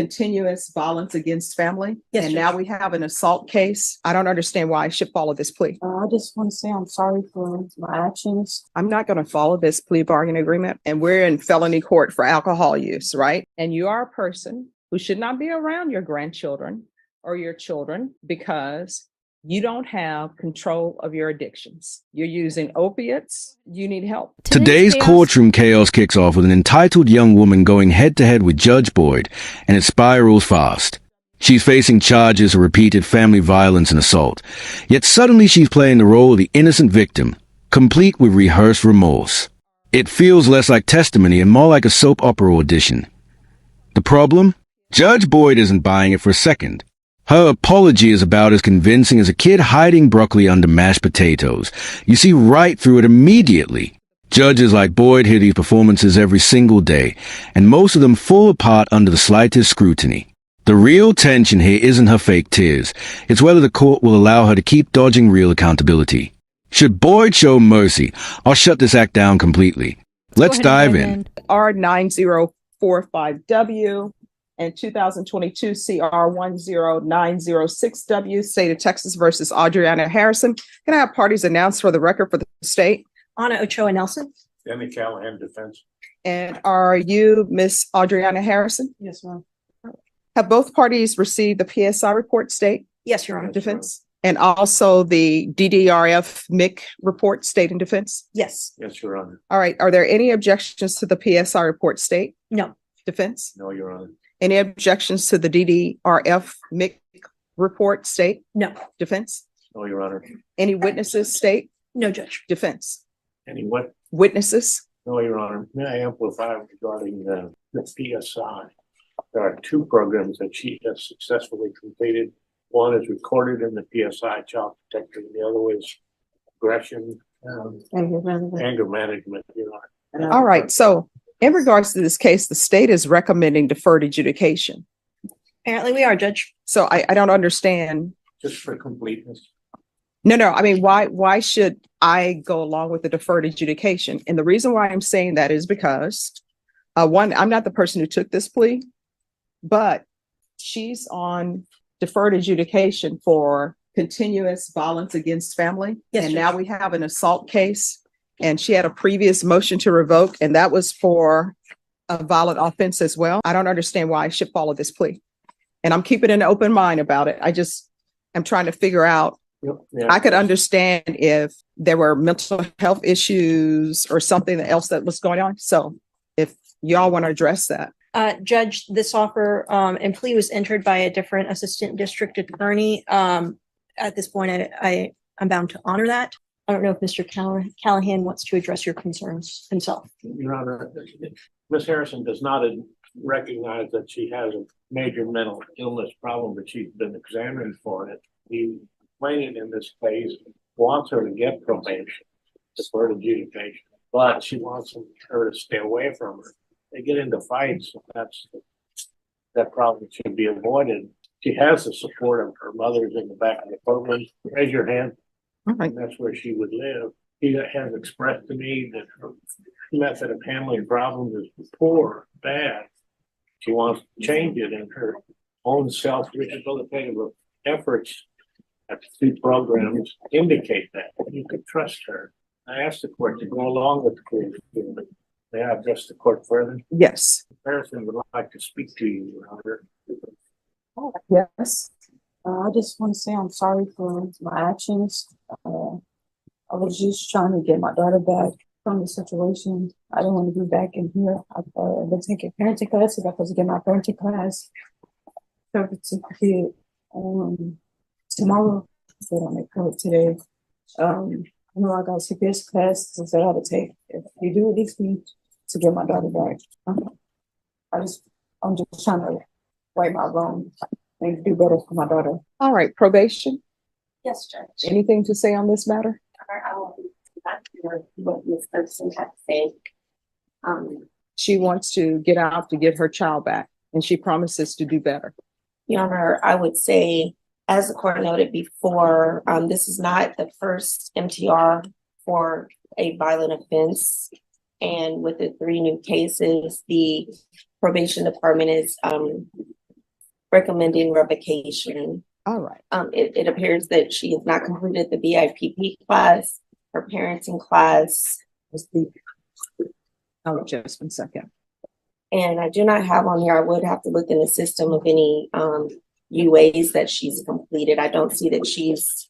continuous violence against family. Yes, and Judge. now we have an assault case. I don't understand why I should follow this plea. I just want to say I'm sorry for my actions. I'm not going to follow this plea bargaining agreement, and we're in felony court for alcohol use, right? And you are a person who should not be around your grandchildren or your children because you don't have control of your addictions. You're using opiates. You need help. Today's courtroom chaos kicks off with an entitled young woman going head-to-head with Judge Boyd, and it spirals fast. She's facing charges of repeated family violence and assault, yet suddenly she's playing the role of the innocent victim, complete with rehearsed remorse. It feels less like testimony and more like a soap opera audition. The problem? Judge Boyd isn't buying it for a second. Her apology is about as convincing as a kid hiding broccoli under mashed potatoes. You see right through it immediately. Judges like Boyd hear these performances every single day, and most of them fall apart under the slightest scrutiny. The real tension here isn't her fake tears. It's whether the court will allow her to keep dodging real accountability. Should Boyd show mercy, I'll shut this act down completely. Let's dive in. R9045W and 2022 CR10906W, State of Texas versus Adriana Harrison. Can I have parties announced for the record for the state? Anna Ochoa Nelson. Danny Callahan, defense. And are you Miss Adriana Harrison? Yes, ma'am. Have both parties received the PSI report, state? Yes, Your Honor. Defense? And also the DDRF MIC report, state and defense? Yes. Yes, Your Honor. All right. Are there any objections to the PSI report, state? No. Defense? No, Your Honor. Any objections to the DDRF MIC report, state? No. Defense? No, Your Honor. Any witnesses, state? No, Judge. Defense? Any what? Witnesses? No, Your Honor. May I amplify regarding the PSI? There are two programs that she has successfully completed. One is recorded in the PSI child protector, and the other is aggression, anger management, Your Honor. All right. So in regards to this case, the state is recommending deferred adjudication. Apparently we are, Judge. So I don't understand. Just for completeness. No. I mean, why should I go along with the deferred adjudication? And the reason why I'm saying that is because one, I'm not the person who took this plea, but she's on deferred adjudication for continuous violence against family. Yes, and Judge. now we have an assault case, and she had a previous motion to revoke, and that was for a violent offense as well. I don't understand why I should follow this plea. And I'm keeping an open mind about it. I'm trying to figure out. Yep. Yeah. I could understand if there were mental health issues or something else that was going on. So if y'all want to address that. Judge, this offer and plea was entered by a different assistant district attorney. At this point, I'm bound to honor that. I don't know if Mr. Callahan wants to address your concerns himself. Your Honor, Ms. Harrison does not recognize that she has a major mental illness problem, but she's been examined for it. The plaintiff in this case wants her to get probation, deferred adjudication, but she wants her to stay away from her. They get into fights. That problem should be avoided. She has the support of her mother's in the back of the courtroom. Raise your hand. All right. And that's where she would live. She has expressed to me that her method of handling problems is poor, bad. She wants to change it, and her own self-rehabilitative efforts at the two programs indicate that. You can trust her. I asked the court to go along with the plea agreement. May I address the court further? Yes. Harrison would like to speak to you, Your Honor. Yes. I just want to say I'm sorry for my actions. I was just trying to get my daughter back from the situation. I didn't want to be back in here. I've been taking parenting classes. I'm supposed to get my parenting class certificate tomorrow. So I don't make it today. I know I got a CPS class that I had to take. If you do it this week to get my daughter back, I'm just trying to right my wrong and do better for my daughter. All right. Probation. Yes, Judge. Anything to say on this matter? I will not hear what Ms. Thurston had to say. She wants to get out to get her child back, and she promises to do better. Your Honor, I would say, as the court noted before, this is not the first MTR for a violent offense. And with the 3 new cases, the probation department is recommending revocation. All right. It appears that she has not completed the BIPP class, her parenting class, Oh, just 1 second. and I do not have on here, I would have to look in the system of any UAs that she's completed. I don't see that she's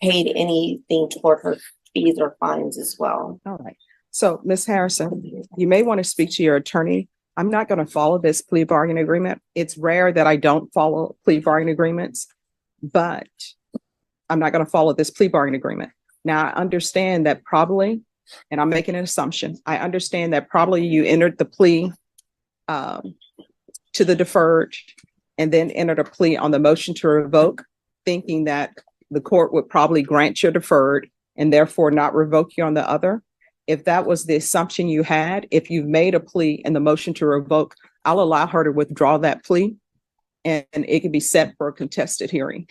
paid anything toward her fees or fines as well. All right. So, Ms. Harrison, you may want to speak to your attorney. I'm not going to follow this plea bargaining agreement. It's rare that I don't follow plea bargaining agreements, but I'm not going to follow this plea bargaining agreement. Now, I understand that probably, and I'm making an assumption, I understand that probably you entered the plea to the deferred and then entered a plea on the motion to revoke, thinking that the court would probably grant your deferred and therefore not revoke you on the other. If that was the assumption you had, if you've made a plea in the motion to revoke, I'll allow her to withdraw that plea and it can be set for a contested hearing.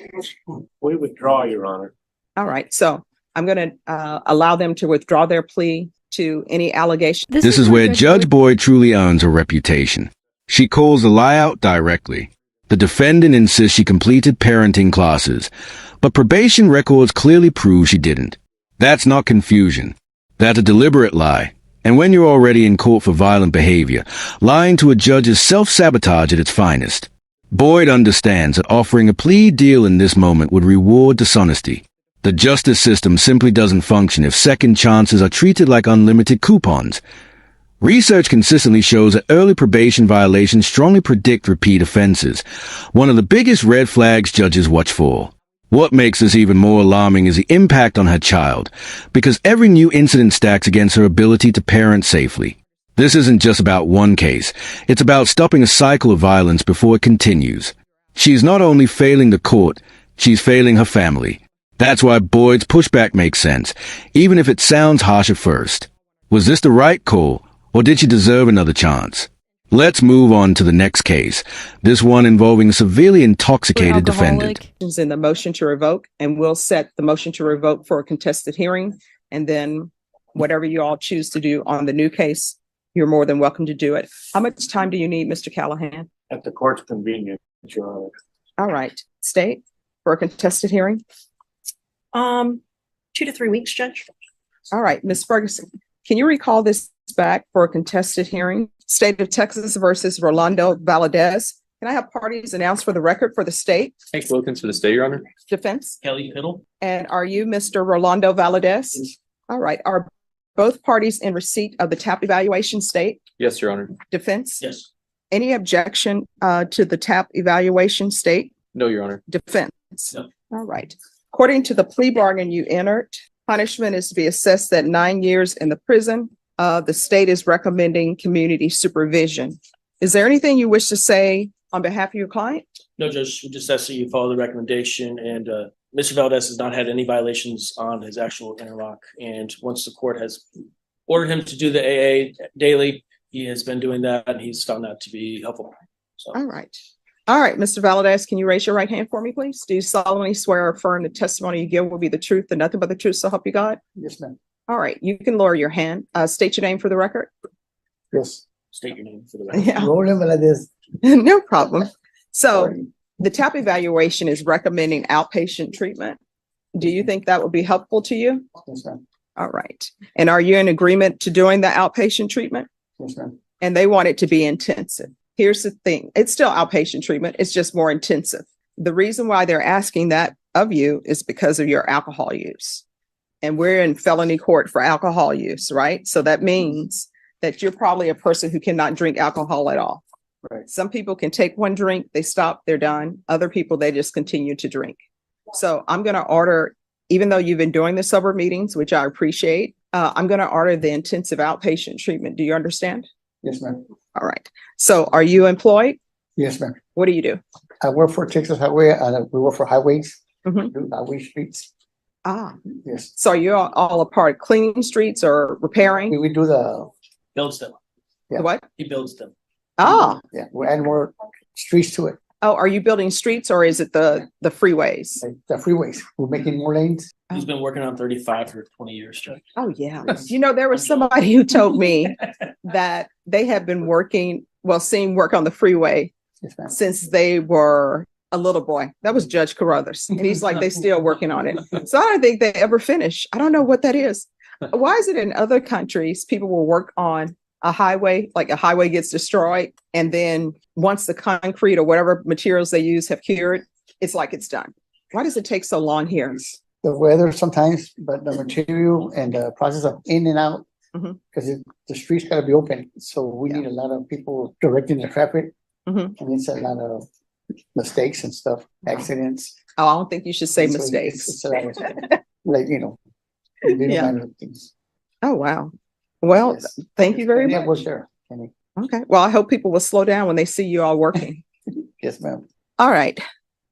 We withdraw, Your Honor. All right. So I'm going to allow them to withdraw their plea to any allegation. This is where Judge Boyd truly earns her reputation. She calls the lie out directly. The defendant insists she completed parenting classes, but probation records clearly prove she didn't. That's not confusion. That's a deliberate lie. And when you're already in court for violent behavior, lying to a judge is self-sabotage at its finest. Boyd understands that offering a plea deal in this moment would reward dishonesty. The justice system simply doesn't function if second chances are treated like unlimited coupons. Research consistently shows that early probation violations strongly predict repeat offenses, one of the biggest red flags judges watch for. What makes this even more alarming is the impact on her child, because every new incident stacks against her ability to parent safely. This isn't just about one case, it's about stopping a cycle of violence before it continues. She's not only failing the court, she's failing her family. That's why Boyd's pushback makes sense, even if it sounds harsh at first. Was this the right call, or did she deserve another chance? Let's move on to the next case, this one involving a severely intoxicated defendant. In the motion to revoke, and we'll set the motion to revoke for a contested hearing, and then whatever you all choose to do on the new case, you're more than welcome to do it. How much time do you need, Mr. Callahan? At the court's convenience, Your Honor. All right, state for a contested hearing. 2 to 3 weeks, Judge. All right, Ms. Ferguson, can you recall this back for a contested hearing? State of Texas versus Rolando Valadez. Can I have parties announced for the record for the state? Hank Wilkins for the state, Your Honor. Defense? Kelly Piddle. And are you Mr. Rolando Valadez? Yes. All right, are both parties in receipt of the TAP evaluation state? Yes, Your Honor. Defense? Yes. Any objection to the TAP evaluation state? No, Your Honor. Defense? No. All right. According to the plea bargain you entered, punishment is to be assessed at 9 years in the prison. The state is recommending community supervision. Is there anything you wish to say on behalf of your client? No, Judge, we just ask that you follow the recommendation, and Mr. Valdez has not had any violations on his actual interlock. And once the court has ordered him to do the AA daily, he has been doing that, and he's found that to be helpful. So. All right. All right, Mr. Valadez, can you raise your right hand for me, please? Do you solemnly swear or affirm the testimony you give will be the truth and nothing but the truth, so help you God? Yes, ma'am. All right, you can lower your hand. State your name for the record. Yes. State your name for the record. Yeah, Rolling like this. no problem. So the TAP evaluation is recommending outpatient treatment. Do you think that would be helpful to you? Yes, ma'am. All right. And are you in agreement to doing the outpatient treatment? Yes, ma'am. And they want it to be intensive. Here's the thing. It's still outpatient treatment. It's just more intensive. The reason why they're asking that of you is because of your alcohol use. And we're in felony court for alcohol use, right? So that means that you're probably a person who cannot drink alcohol at all. Right. Some people can take one drink, they stop, they're done. Other people, they just continue to drink. So I'm going to order, even though you've been doing the sober meetings, which I appreciate, I'm going to order the intensive outpatient treatment. Do you understand? Yes, ma'am. All right. So are you employed? Yes, ma'am. What do you do? I work for Texas Highway and we work for highways, Mhm. do highway streets. Ah, Yes. so are you all a part of cleaning streets or repairing? We do the, Builds them. Yeah. What? He builds them. Ah, yeah, we add more streets to it, oh, are you building streets or is it the freeways? like the freeways. We're making more lanes. He's been working on 35 for 20 years, Judge. Oh, yeah. You know, there was somebody who told me that they have been working, well, seeing work on the freeway Yes, ma'am. since they were a little boy. That was Judge Carruthers. And he's like, they still working on it. So I don't think they ever finish. I don't know what that is. Why is it in other countries, people will work on a highway, like a highway gets destroyed, and then once the concrete or whatever materials they use have cured, it's like it's done. Why does it take so long here? The weather sometimes, but the material and the process of in and out, Mhm. because the streets gotta be open, so we need a lot of people directing the traffic. Mhm. And it's a lot of mistakes and stuff, accidents. Oh, I don't think you should say So mistakes. it's a lot of, like, little Yeah. minor things. Oh, wow. Well, Yes. thank you very Yeah, much. was there. Kenny. Okay. Well, I hope people will slow down when they see you all working. Yes, ma'am. All right.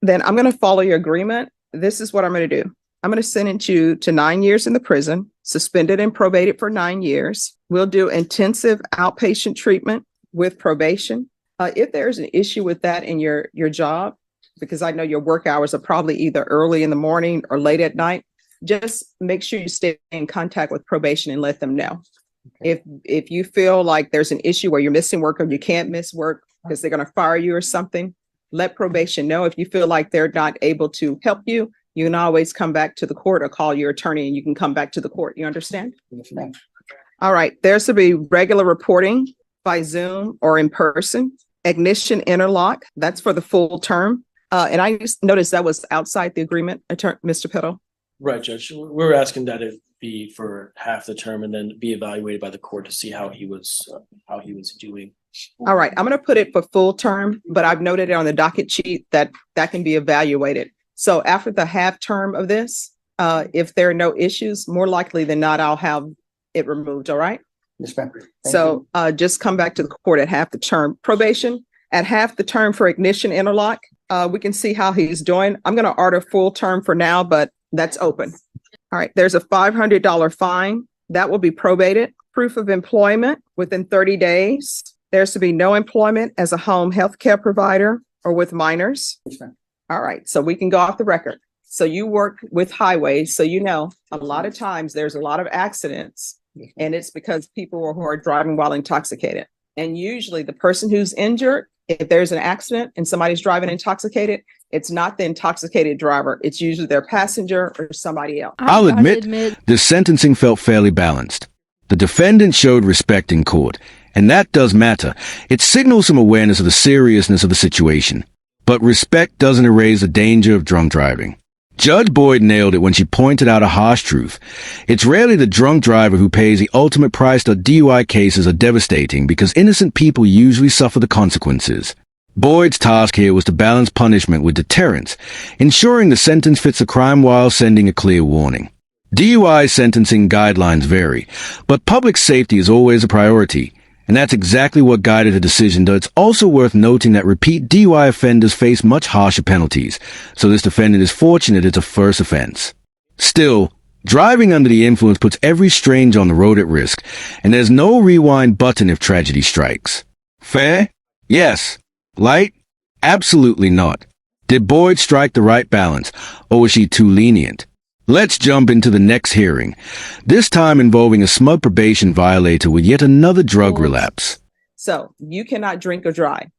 Then I'm going to follow your agreement. This is what I'm going to do. I'm going to sentence you to 9 years in the prison, suspended and probated for 9 years. We'll do intensive outpatient treatment with probation. If there's an issue with that in your job, because I know your work hours are probably either early in the morning or late at night, just make sure you stay in contact with probation and let them know. If you feel like there's an issue where you're missing work or you can't miss work because they're going to fire you or something, let probation know. If you feel like they're not able to help you, you can always come back to the court or call your attorney and you can come back to the court. You understand? Yes, ma'am. All right. There's to be regular reporting by Zoom or in person. Ignition interlock, that's for the full term. And I just noticed that was outside the agreement, Mr. Piddle. Right, Judge. We're asking that it be for half the term and then be evaluated by the court to see how he was doing. All right, I'm going to put it for full term, but I've noted it on the docket sheet that can be evaluated. So after the half term of this, if there are no issues, more likely than not, I'll have it removed. All right. Yes, ma'am. Thank So just come back to the court at half the term. Probation at half the term for ignition interlock. We can see how he's doing. I'm going to order full term for now, but that's open. All right. There's a $500 fine that will be probated. Proof of employment within 30 days. There's to be no employment as a home health care provider or with minors. Yes, ma'am. All right. So we can go off the record. So you work with highways. So, a lot of times there's a lot of accidents. Yes, ma'am. And it's because people who are driving while intoxicated. And usually the person who's injured, if there's an accident and somebody's driving intoxicated, it's not the intoxicated driver. It's usually their passenger or somebody else. I'll admit, the sentencing felt fairly balanced. The defendant showed respect in court, and that does matter. It signals some awareness of the seriousness of the situation. But respect doesn't erase the danger of drunk driving. Judge Boyd nailed it when she pointed out a harsh truth. It's rarely the drunk driver who pays the ultimate price that DUI cases are devastating because innocent people usually suffer the consequences. Boyd's task here was to balance punishment with deterrence, ensuring the sentence fits the crime while sending a clear warning. DUI sentencing guidelines vary, but public safety is always a priority. And that's exactly what guided the decision, though it's also worth noting that repeat DUI offenders face much harsher penalties, so this defendant is fortunate it's a first offense. Still, driving under the influence puts every stranger on the road at risk, and there's no rewind button if tragedy strikes. Fair? Yes. Light? Absolutely not. Did Boyd strike the right balance, or was she too lenient? Let's jump into the next hearing, this time involving a smug probation violator with yet another drug relapse. So you cannot drink or drive.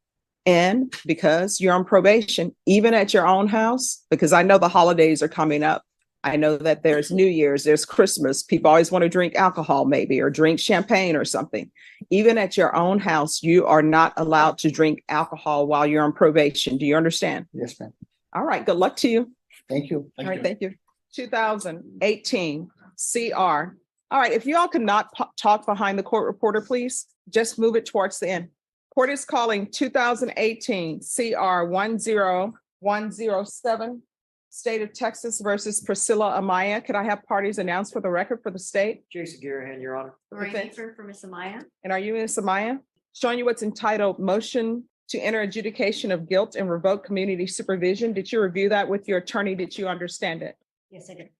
And because you're on probation, even at your own house, because I know the holidays are coming up. I know that there's New Year's, there's Christmas. People always want to drink alcohol maybe, or drink champagne or something. Even at your own house, you are not allowed to drink alcohol while you're on probation. Do you understand? Yes, ma'am. All right. Good luck to you. Thank you. All right. Thank you. 2018 CR. All right. If you all could not talk behind the court reporter, please just move it towards the end. Court is calling 2018 CR 10107, State of Texas versus Priscilla Amaya. Could I have parties announced for the record for the state? Jason Garahan, Your Honor. Lorraine Hafer for Miss Amaya. And are you Ms. Amaya? Showing you what's entitled Motion to Enter Adjudication of Guilt and Revoke Community Supervision. Did you review that with your attorney? Did you understand it? Yes, I did.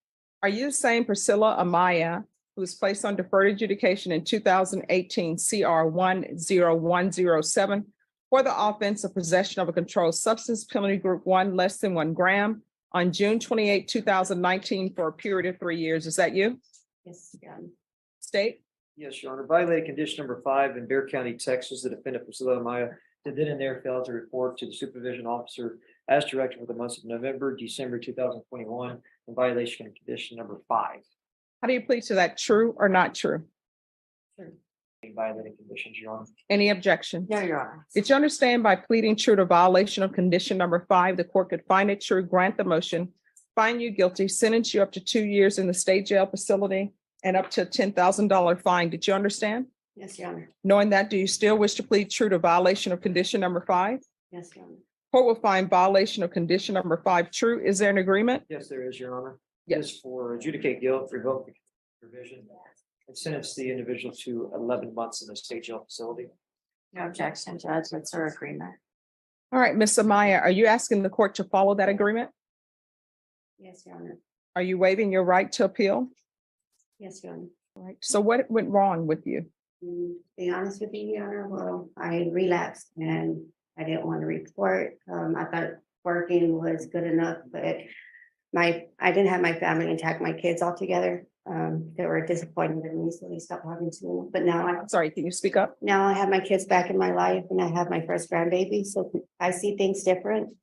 Are you the same Priscilla Amaya who was placed on deferred adjudication in 2018 CR 10107 for the offense of possession of a controlled substance, penalty group 1 less than 1 gram, on June 28, 2019 for a period of 3 years? Is that you? Yes, State? Yes, Your Honor. Violated condition number 5 in Bear County, Texas. The defendant Priscilla Amaya did then and there fail to report to the supervision officer as directed for the months of November, December 2021 in violation of condition number 5. How do you plead to that? True or not true? Violating conditions, Your Honor. Any objection? No, Your Honor. Did you understand by pleading true to violation of condition number 5, the court could find it true, grant the motion, find you guilty, sentence you up to 2 years in the state jail facility and up to a $10,000 fine? Did you understand? Yes, Your Honor. Knowing that, do you still wish to plead true to violation of condition number 5? Yes, Your Honor. Court will find violation of condition number 5 true. Is there an agreement? Yes, there is, Your Honor. Yes. Yes, for adjudicate guilt, revoke the provision, and sentence the individual to 11 months in the state jail facility. No objection, Judge. That's our agreement. All right, Ms. Amaya, are you asking the court to follow that agreement? Yes, Your Honor. Are you waiving your right to appeal? Yes, Your Honor. All right. So what went wrong with you? To be honest with you, Your Honor, well, I relapsed and I didn't want to report. I thought working was good enough, but I didn't have my family intact, my kids all together. They were disappointed in me, so they stopped talking to me. But Sorry, can you speak up? now I have my kids back in my life and I have my first grandbaby, so I see things different.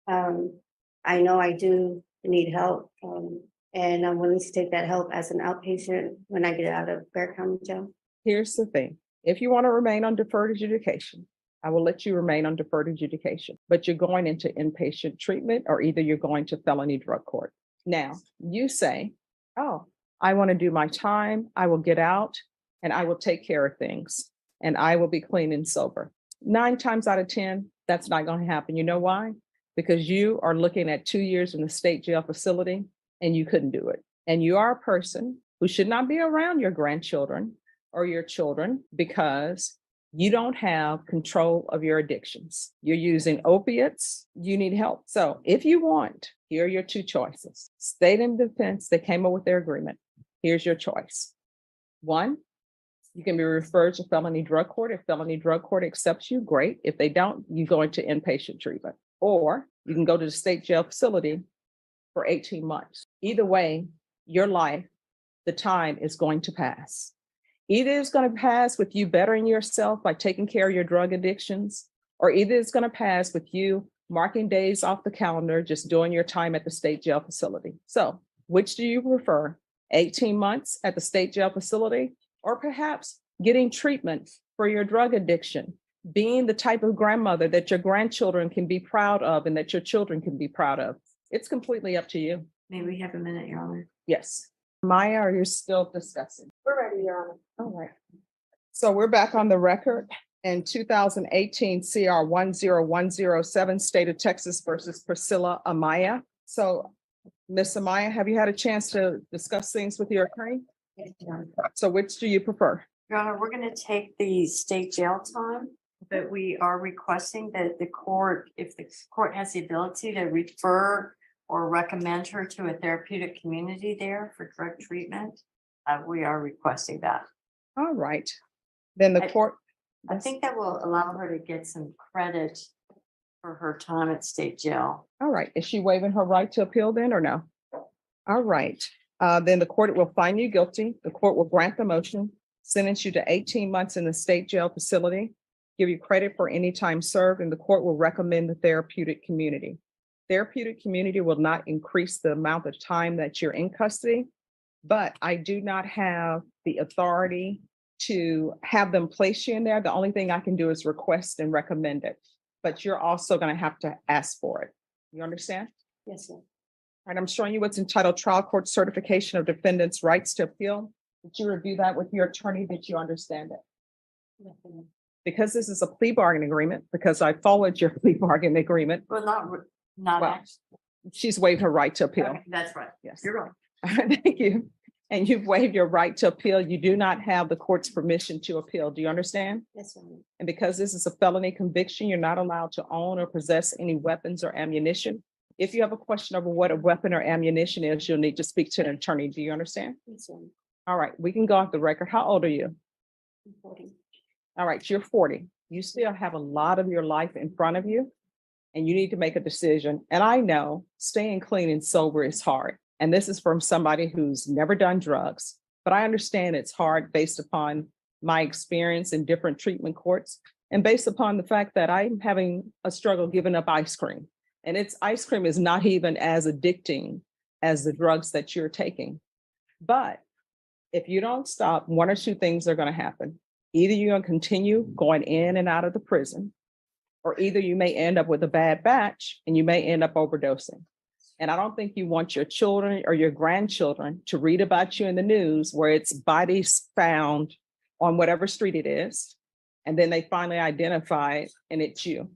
I know I do need help, and I'm willing to take that help as an outpatient when I get out of Bear County Jail. Here's the thing. If you want to remain on deferred adjudication, I will let you remain on deferred adjudication, but you're going into inpatient treatment or either you're going to felony drug court. Now, you say, oh, I want to do my time. I will get out and I will take care of things and I will be clean and sober. 9 times out of 10, that's not going to happen. You know why? Because you are looking at 2 years in the state jail facility and you couldn't do it. And you are a person who should not be around your grandchildren or your children because you don't have control of your addictions. You're using opiates. You need help. So if you want, here are your 2 choices. State and defense, they came up with their agreement. Here's your choice. 1, you can be referred to felony drug court. If felony drug court accepts you, great. If they don't, you go into inpatient treatment. Or you can go to the state jail facility for 18 months. Either way, your life, the time is going to pass. Either it's going to pass with you bettering yourself by taking care of your drug addictions, or either it's going to pass with you marking days off the calendar, just doing your time at the state jail facility. So which do you prefer? 18 months at the state jail facility, or perhaps getting treatment for your drug addiction, being the type of grandmother that your grandchildren can be proud of and that your children can be proud of? It's completely up to you. May we have a minute, Your Honor? Yes. Maya, are you still discussing? We're ready, Your Honor. All right. So we're back on the record in 2018 CR 10107, State of Texas versus Priscilla Amaya. So Ms. Amaya, have you had a chance to discuss things with your attorney? Yes, Your Honor. So which do you prefer? Your Honor, we're going to take the state jail time, but we are requesting that the court, if the court has the ability to refer or recommend her to a therapeutic community there for drug treatment, we are requesting that. All right. Then the court. I think that will allow her to get some credit for her time at state jail. All right. Is she waiving her right to appeal then or no? All right. Then the court will find you guilty. The court will grant the motion, sentence you to 18 months in the state jail facility, give you credit for any time served, and the court will recommend the therapeutic community. Therapeutic community will not increase the amount of time that you're in custody, but I do not have the authority to have them place you in there. The only thing I can do is request and recommend it, but you're also going to have to ask for it. You understand? Yes, sir. All right, I'm showing you what's entitled Trial Court Certification of Defendant's Rights to Appeal. Did you review that with your attorney? Did you understand it? Yes, sir. Because this is a plea bargain agreement, because I followed your plea bargain agreement, Well, not Well, actually. she's waived her right to appeal. Okay, that's right. Yes. You're right. Thank you. And you've waived your right to appeal. You do not have the court's permission to appeal. Do you understand? Yes, sir. And because this is a felony conviction, you're not allowed to own or possess any weapons or ammunition. If you have a question over what a weapon or ammunition is, you'll need to speak to an attorney. Do you understand? Yes, sir. All right, we can go off the record. How old are you? I'm 40. All right, you're 40. You still have a lot of your life in front of you, and you need to make a decision. And I know staying clean and sober is hard. And this is from somebody who's never done drugs, but I understand it's hard based upon my experience in different treatment courts. and based upon the fact that I'm having a struggle giving up ice cream, and ice cream is not even as addicting as the drugs that you're taking. But if you don't stop, one or two things are going to happen. Either you're going to continue going in and out of the prison, or either you may end up with a bad batch and you may end up overdosing. And I don't think you want your children or your grandchildren to read about you in the news where it's bodies found on whatever street it is, and then they finally identify it and it's you.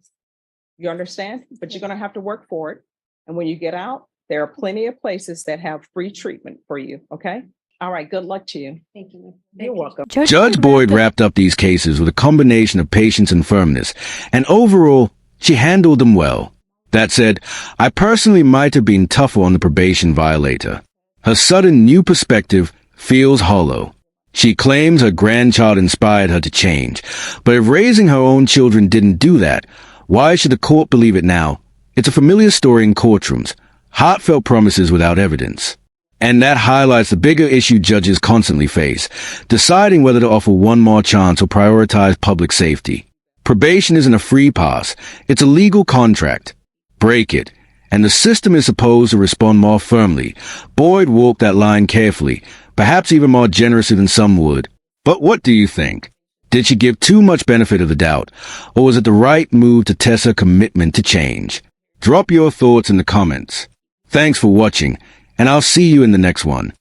You understand? But you're going to have to work for it. And when you get out, there are plenty of places that have free treatment for you. Okay? All right. Good luck to you. Thank you. You're welcome. Judge Boyd wrapped up these cases with a combination of patience and firmness, and overall, she handled them well. That said, I personally might have been tougher on the probation violator. Her sudden new perspective feels hollow. She claims her grandchild inspired her to change, but if raising her own children didn't do that, why should the court believe it now? It's a familiar story in courtrooms, heartfelt promises without evidence. And that highlights the bigger issue judges constantly face, deciding whether to offer one more chance or prioritize public safety. Probation isn't a free pass, it's a legal contract. Break it, and the system is supposed to respond more firmly. Boyd walked that line carefully, perhaps even more generously than some would. But what do you think? Did she give too much benefit of the doubt, or was it the right move to test her commitment to change? Drop your thoughts in the comments. Thanks for watching, and I'll see you in the next one.